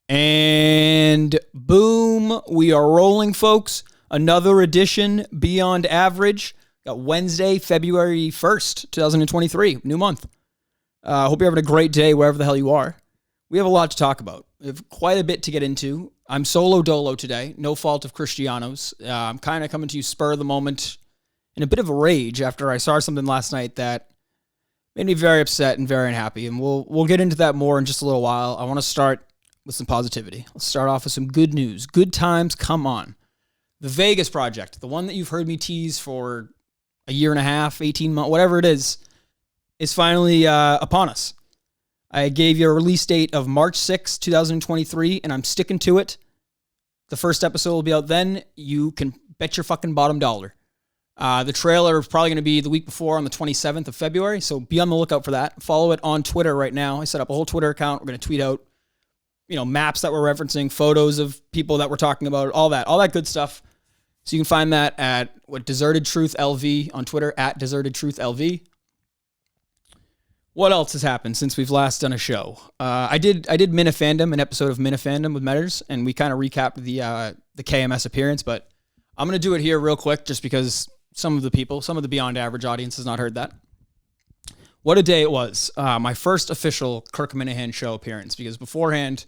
And boom, we are rolling, folks. Another edition Beyond Average. Got Wednesday, February 1st, 2023, new month. Hope you're having a great day wherever the hell you are. We have a lot to talk about. We have quite a bit to get into. I'm solo dolo today, no fault of Cristiano's. I'm kind of coming to you spur of the moment in a bit of a rage after I saw something last night that made me very upset and very unhappy. And we'll get into that more in just a little while. I want to start with some positivity. Let's start off with some good news. Good times, come on. The Vegas project, the one that you've heard me tease for a year and a half, 18 months, whatever it is finally upon us. I gave you a release date of March 6, 2023, and I'm sticking to it. The first episode will be out then. You can bet your fucking bottom dollar. The trailer is probably going to be the week before on the 27th of February, so be on the lookout for that. Follow it on Twitter right now. I set up a whole Twitter account. We're going to tweet out maps that we're referencing, photos of people that we're talking about, all that good stuff. So you can find that at Deserted Truth LV on Twitter, at Deserted Truth LV. What else has happened since we've last done a show? I did Minifandom, an episode of Minifandom with Metters, and we kind of recapped the KMS appearance, but I'm going to do it here real quick just because some of the Beyond Average audience has not heard that. What a day it was. My first official Kirk Minahan show appearance, because beforehand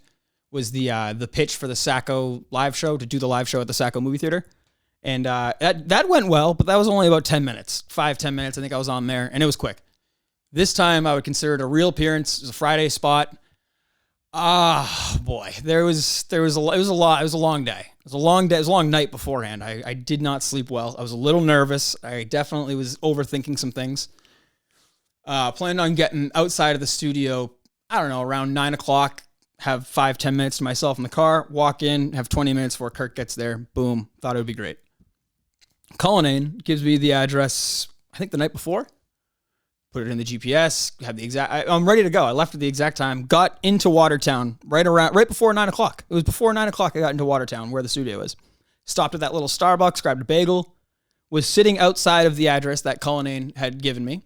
was the pitch for the Sacco live show, to do the live show at the Sacco movie theater. And that went well, but that was only about 10 minutes, 5-10 minutes. I think I was on there, and it was quick. This time I would consider it a real appearance. It was a Friday spot. Boy, it was a lot. It was a long day. It was a long day. It was a long night beforehand. I did not sleep well. I was a little nervous. I definitely was overthinking some things. Planned on getting outside of the studio, I don't know, around 9 o'clock, have 5-10 minutes to myself in the car, walk in, have 20 minutes before Kirk gets there. Boom. Thought it would be great. Cullinane gives me the address, I think the night before. Put it in the GPS, I'm ready to go. I left at the exact time, got into Watertown right before 9 o'clock. It was before 9 o'clock I got into Watertown, where the studio is. Stopped at that little Starbucks, grabbed a bagel, was sitting outside of the address that Cullinane had given me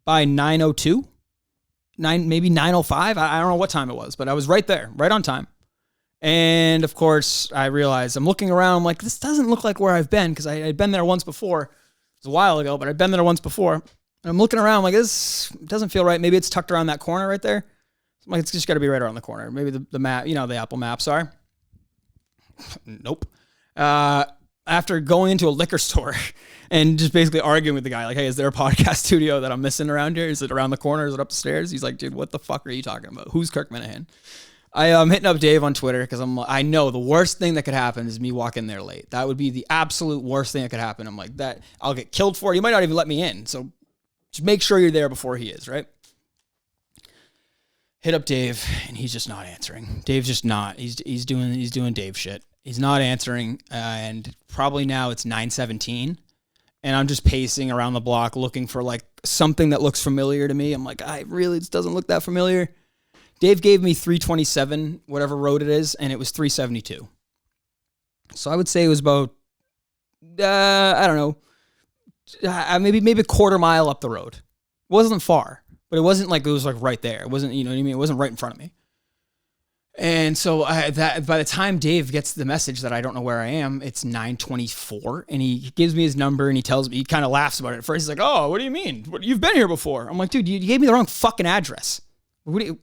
by 9:02, maybe 9:05. I don't know what time it was, but I was right there, right on time. And of course, I realized, I'm looking around, I'm like, this doesn't look like where I've been, because I had been there once before. It was a while ago, but I'd been there once before. And I'm looking around, like, this doesn't feel right. Maybe it's tucked around that corner right there. I'm like, it's just got to be right around the corner. Maybe the map, the Apple Maps are. Nope. After going into a liquor store and just basically arguing with the guy, like, hey, is there a podcast studio that I'm missing around here? Is it around the corner? Is it upstairs? He's like, dude, what the fuck are you talking about? Who's Kirk Minahan? I'm hitting up Dave on Twitter because I know the worst thing that could happen is me walking there late. That would be the absolute worst thing that could happen. I'm like, that I'll get killed for it. He might not even let me in. So just make sure you're there before he is, right? Hit up Dave, and he's just not answering. Dave's just not. He's doing Dave shit. He's not answering, and probably now it's 9:17, and I'm just pacing around the block looking for like something that looks familiar to me. I'm like, this doesn't look that familiar. Dave gave me 327, whatever road it is, and it was 372. So I would say it was about, I don't know, maybe a quarter mile up the road. It wasn't far, but it wasn't like it was like right there. It wasn't, you know what I mean? It wasn't right in front of me. And so by the time Dave gets the message that I don't know where I am, it's 9:24, and he gives me his number, and he tells me, he kind of laughs about it at first. He's like, oh, what do you mean? You've been here before. I'm like, dude, you gave me the wrong fucking address. What do you...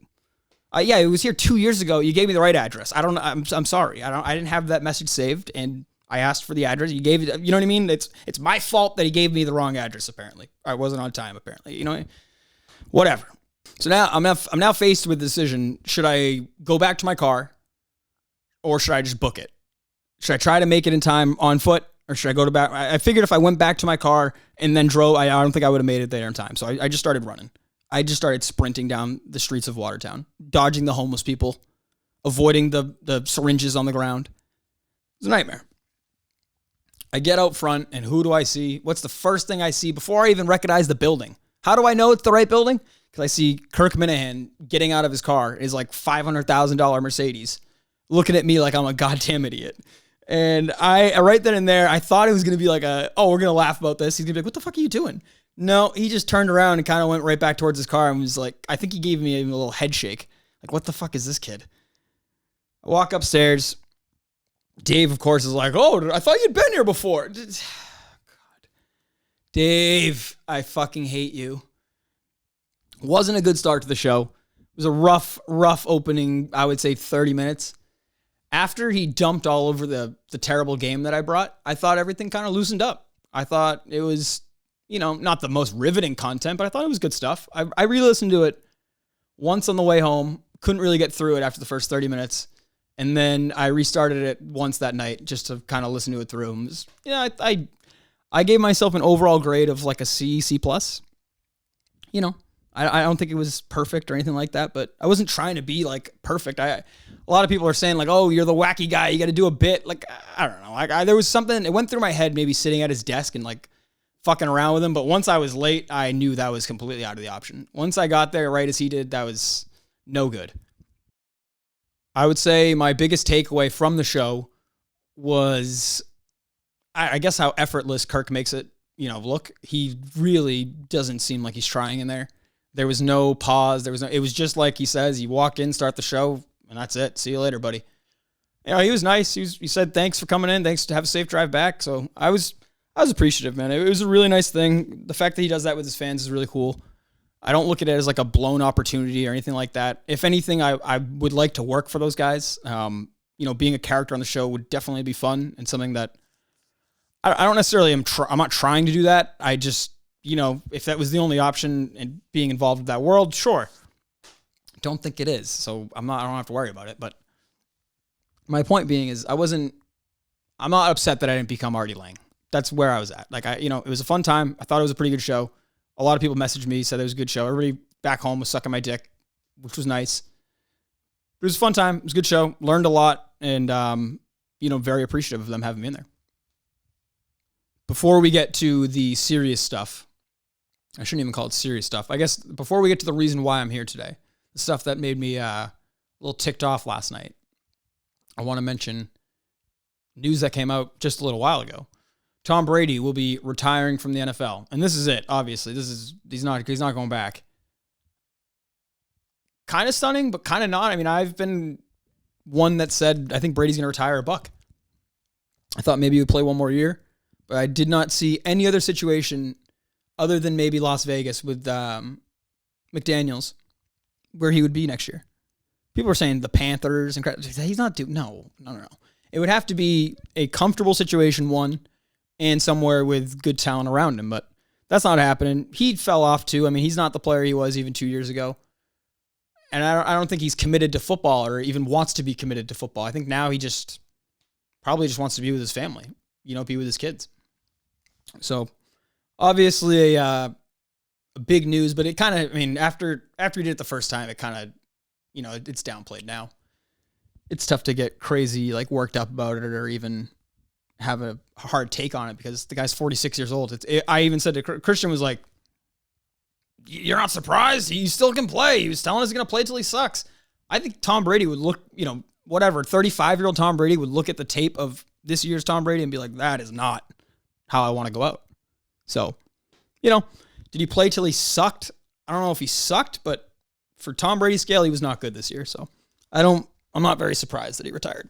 yeah, it was here 2 years ago. You gave me the right address. I don't know. I'm sorry. I didn't have that message saved, and I asked for the address. You gave it. You know what I mean? It's my fault that he gave me the wrong address. Apparently, I wasn't on time. Apparently, whatever. So now I'm now faced with the decision: should I go back to my car, or should I just book it? Should I try to make it in time on foot, or should I go to back? I figured if I went back to my car and then drove, I don't think I would have made it there in time. So I just started running. I just started sprinting down the streets of Watertown, dodging the homeless people, avoiding the syringes on the ground. It was a nightmare. I get out front, and who do I see? What's the first thing I see before I even recognize the building? How do I know it's the right building? Because I see Kirk Minahan getting out of his car, his like $500,000 Mercedes, looking at me like I'm a goddamn idiot. And I right then and there, I thought it was going to be like we're going to laugh about this. He's going to be like, what the fuck are you doing? No, he just turned around and kind of went right back towards his car and was like, I think he gave me a little head shake. Like, what the fuck is this kid? I walk upstairs. Dave, of course, is like, oh, I thought you'd been here before. God. Dave, I fucking hate you. Wasn't a good start to the show. It was a rough opening, I would say 30 minutes. After he dumped all over the terrible game that I brought, I thought everything kind of loosened up. I thought it was, not the most riveting content, but I thought it was good stuff. I re-listened to it once on the way home. Couldn't really get through it after the first 30 minutes. And then I restarted it once that night just to kind of listen to it through. It was, I gave myself an overall grade of like a C+. I don't think it was perfect or anything like that, but I wasn't trying to be like perfect. A lot of people are saying like, oh, you're the wacky guy. You got to do a bit. Like, I don't know. There was something, it went through my head, maybe sitting at his desk and like fucking around with him. But once I was late, I knew that was completely out of the option. Once I got there right as he did, that was no good. I would say my biggest takeaway from the show was, I guess, how effortless Kirk makes it, look. He really doesn't seem like he's trying in there. There was no pause. It was just like he says, you walk in, start the show, and that's it. See you later, buddy. He was nice. He said, thanks for coming in. Thanks to have a safe drive back. So I was appreciative, man. It was a really nice thing. The fact that he does that with his fans is really cool. I don't look at it as like a blown opportunity or anything like that. If anything, I would like to work for those guys. Being a character on the show would definitely be fun and something that I don't necessarily I'm not trying to do that. I just, if that was the only option and being involved with that world, sure. Don't think it is. So I don't have to worry about it. But my point being is I'm not upset that I didn't become Artie Lang. That's where I was at. Like it was a fun time. I thought it was a pretty good show. A lot of people messaged me, said it was a good show. Everybody back home was sucking my dick, which was nice. It was a fun time. It was a good show. Learned a lot, and very appreciative of them having me in there. Before we get to the serious stuff, I shouldn't even call it serious stuff. I guess before we get to the reason why I'm here today, the stuff that made me a little ticked off last night, I want to mention news that came out just a little while ago. Tom Brady will be retiring from the NFL. And this is it, obviously. He's not going back. Kind of stunning, but kind of not. I mean, I've been one that said, I think Brady's going to retire a buck. I thought maybe he would play one more year, but I did not see any other situation other than maybe Las Vegas with McDaniels where he would be next year. People are saying the Panthers and he's not doing, no. It would have to be a comfortable situation, one, and somewhere with good talent around him, but that's not happening. He fell off too. I mean, he's not the player he was even 2 years ago. And I don't think he's committed to football or even wants to be committed to football. I think now he probably just wants to be with his family, be with his kids. So obviously a big news, but it kind of, I mean, after he did it the first time, it kind of, it's downplayed now. It's tough to get crazy, like worked up about it or even have a hard take on it because the guy's 46 years old. I even said to Christian was like, you're not surprised? He still can play. He was telling us he's going to play till he sucks. I think Tom Brady would look, 35-year-old Tom Brady would look at the tape of this year's Tom Brady and be like, that is not how I want to go out. So, did he play till he sucked? I don't know if he sucked, but for Tom Brady's scale, he was not good this year. So I'm not very surprised that he retired.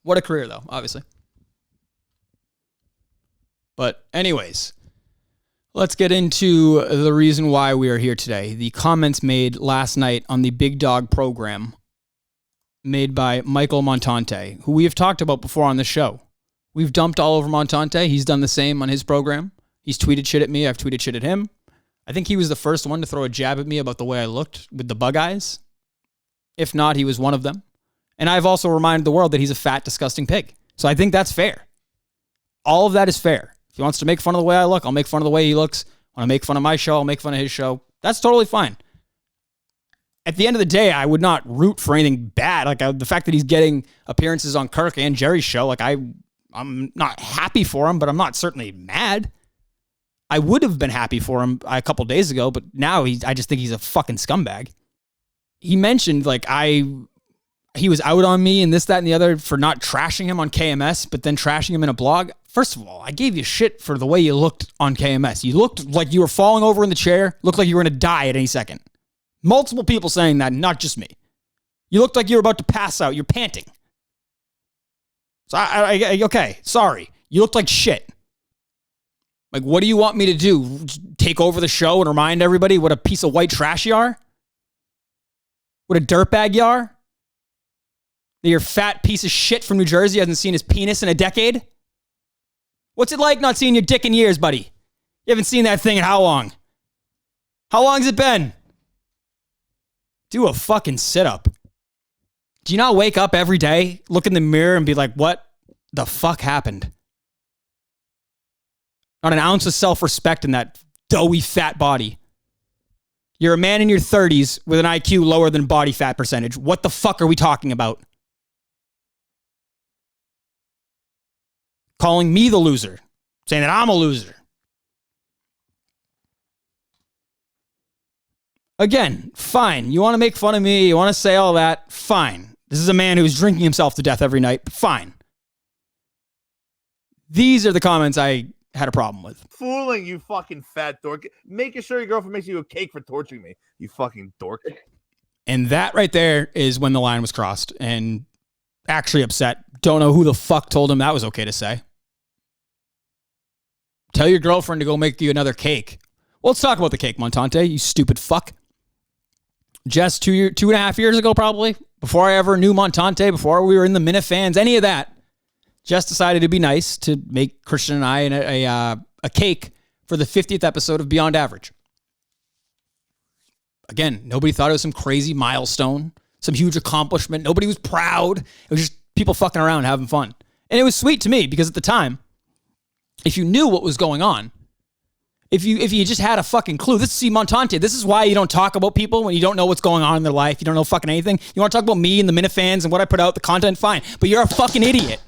What a career, though, obviously. But anyways, let's get into the reason why we are here today. The comments made last night on the Big Dog program made by Michael Montante, who we have talked about before on the show. We've dumped all over Montante. He's done the same on his program. He's tweeted shit at me. I've tweeted shit at him. I think he was the first one to throw a jab at me about the way I looked with the bug eyes. If not, he was one of them. And I've also reminded the world that he's a fat, disgusting pig. So I think that's fair. All of that is fair. If he wants to make fun of the way I look, I'll make fun of the way he looks. Want to make fun of my show, I'll make fun of his show. That's totally fine. At the end of the day, I would not root for anything bad. Like the fact that he's getting appearances on Kirk and Jerry's show, like I'm not happy for him, but I'm not certainly mad. I would have been happy for him a couple days ago, but now I just think he's a fucking scumbag. He mentioned he was out on me and this, that, and the other for not trashing him on KMS, but then trashing him in a blog. First of all, I gave you shit for the way you looked on KMS. You looked like you were falling over in the chair, looked like you were going to die at any second. Multiple people saying that, not just me. You looked like you were about to pass out. You're panting. So okay, sorry. You looked like shit. Like, what do you want me to do? Take over the show and remind everybody what a piece of white trash you are? What a dirtbag you are? That your fat piece of shit from New Jersey hasn't seen his penis in a decade? What's it like not seeing your dick in years, buddy? You haven't seen that thing in how long? How long has it been? Do a fucking sit-up. Do you not wake up every day, look in the mirror and be like, what the fuck happened? Not an ounce of self-respect in that doughy fat body. You're a man in your 30s with an IQ lower than body fat percentage. What the fuck are we talking about? Calling me the loser. Saying that I'm a loser. Again, fine. You want to make fun of me. You want to say all that. Fine. This is a man who's drinking himself to death every night. Fine. These are the comments I had a problem with. Fooling, you fucking fat dork. Making sure your girlfriend makes you a cake for torturing me. You fucking dork. And that right there is when the line was crossed. And actually upset. Don't know who the fuck told him that was okay to say. Tell your girlfriend to go make you another cake. Well, let's talk about the cake, Montante, you stupid fuck. Just 2.5 years ago, probably, before I ever knew Montante, before we were in the Minifans, any of that, Jess decided to be nice to make Christian and I a cake for the 50th episode of Beyond Average. Again, nobody thought it was some crazy milestone, some huge accomplishment. Nobody was proud. It was just people fucking around having fun. And it was sweet to me because at the time, if you knew what was going on, if you just had a fucking clue, Montante, this is why you don't talk about people when you don't know what's going on in their life. You don't know fucking anything. You want to talk about me and the Minifans and what I put out, the content, fine. But you're a fucking idiot.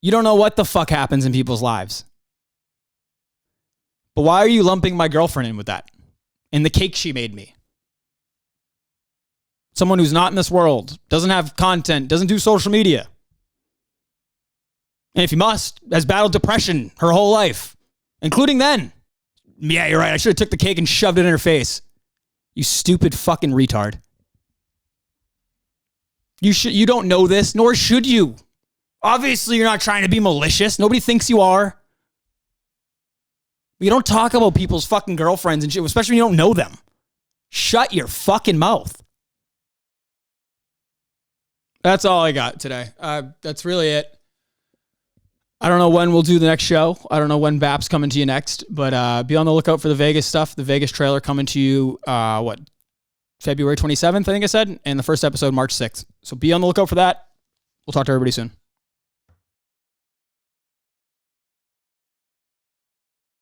You don't know what the fuck happens in people's lives. But why are you lumping my girlfriend in with that? And the cake she made me? Someone who's not in this world, doesn't have content, doesn't do social media. And if you must, has battled depression her whole life, including then. Yeah, you're right. I should have took the cake and shoved it in her face. You stupid fucking retard. You don't know this, nor should you. Obviously, you're not trying to be malicious. Nobody thinks you are. You don't talk about people's fucking girlfriends and shit, especially when you don't know them. Shut your fucking mouth. That's all I got today. That's really it. I don't know when we'll do the next show. I don't know when BAP's coming to you next, but be on the lookout for the Vegas stuff. The Vegas trailer coming to you, February 27th, I think I said, and the first episode, March 6th. So be on the lookout for that. We'll talk to everybody soon.